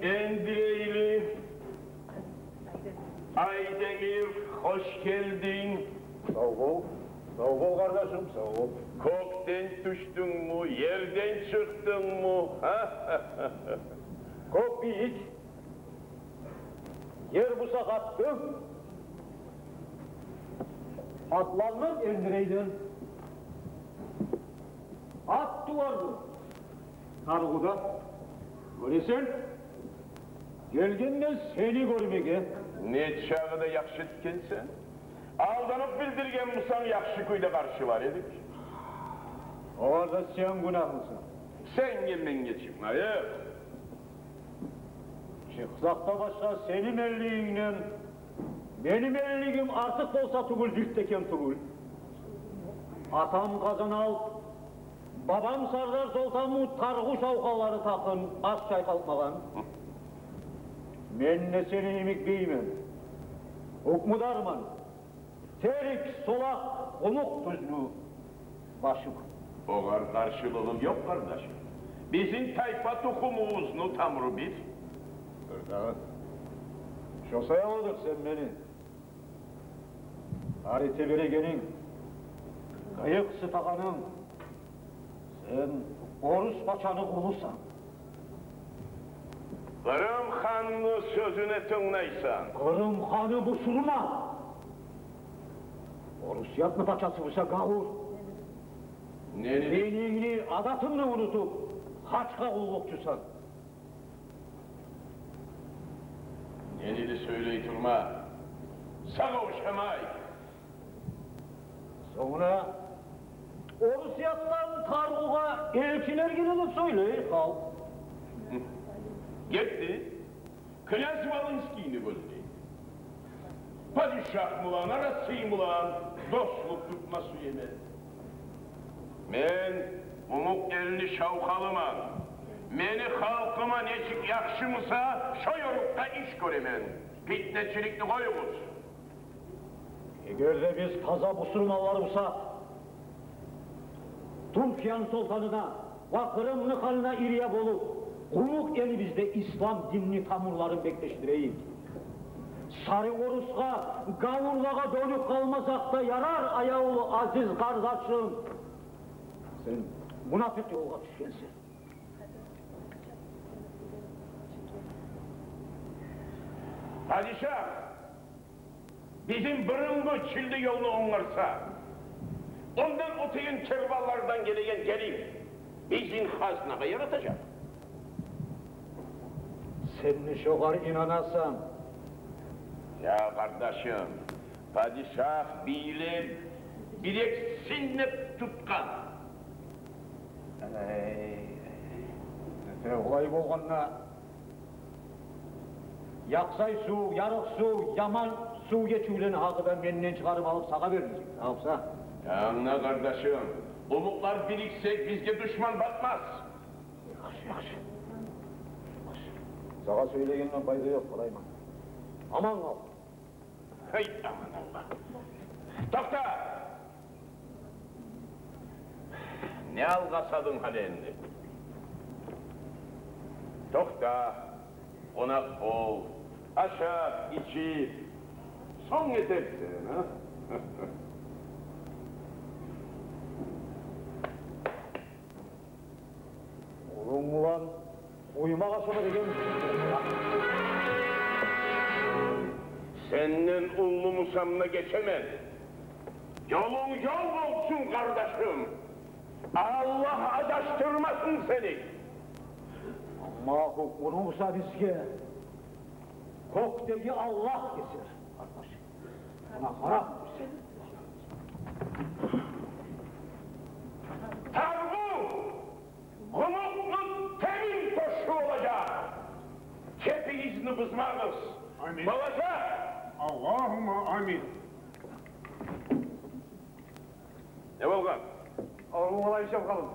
Endileyli, Aydemir, hoş geldin. Sağ ol kardeşim, sağ ol. Kökten düştün mü, yerden çıktın mı? Kök büyük. Yer bu sakattı. Atlanmak Endireydin. At duvardı. Tarıkıda. Öyleysen, geldim de seni görmeye. Ne çağda yakşı tükensen? Aldanıp bildirgen musan yakşı kuyda karşı var edik. Orada sen günahlısın. Sen gelmen geçim, hayır. Çıkzakta başka senin elliğinle benim elliğim artık olsa tugul dürtteken tugul. Atam Kazanal, babam Sardar Sultan'ı tarğu şavkaları takın, az çay kalkmadan. Men ne seni imik beymem. Hukmudarman, terik, solak, umuk tuzlu başım. O kadar karşılığım yok kardeşim. Bizim tayfa tukumuzunu tamrı bir. Evet. Şosaya aldık sen beni. Harite beregenin, kayık sıtakanın, sen Orus paçanı kurursan. Kırım Han'ın sözüne tınlaysan. Kırım Han'ı bu surma. Orus yatlı paçası vursa gavur. Dinini, adatını unutup haçka kullukçusan. Yenili söyleyi durma. Sana uşamay. Sonra Orusiyattan Targuğa elçiler girilip söyleyi kal. Gitti. Knyaz Valinski'ni gözleydi. Padişah mılan, arasıyı mılan, dostluk tutması yemez. Men umuk elini şavkalıman. Meni halkıma necik yakşımısa şu yorukta iş göremen. Fitneçilikli koyumuz. Eğer de biz taza musulmanlarımsa Türkiye'nin sultanına ve Kırımlı kanına iriye bolup umuk elimizde İslam dinini tamurların bekleştireyim. Sarı Orus'a, gavurlağa dönüp kalmasak da yarar ayağı aziz kardeşim. Sen münafık yola düşensin. Padişah, bizim bırıngı çildi yolunu onlarsa, ondan öteyin kervanlardan gelen gelin, bizim haznaka yaratacak. Sen ne şoğar inanarsan. Ya kardeşim, padişah bilir, bilek sinnep tutkan. Efe olay bolğanna yaksay su, yarık su, yaman su geçiğilen hakkıdan menden çıkarıp alıp sağa verilecek. Yoksa? Anla kardeşim, umutlar biriksek bizge düşman batmaz. Yaxşı. Sağa söyleyenle fayda yok kolayman. Aman ol. Hey aman Allah. Doktor! Ne algasadın halini? Doktor, konak ol, aşağı içi, son yetersin ha? Oğlum ulan, uyumak aşama degen. Senin ullu musamına geçemez. Yolun yol olsun kardeşim. Allah adaştırmasın seni. Ama hukmunumsa bizge kökteki Allah keser. Kardeş, buna harap. Targu, umutlu temin koşu olacak. Kepi izni bızmağız. Amin. Babacak. Allahümme amin. Ne volkan? Oğlum olay işe bakalım.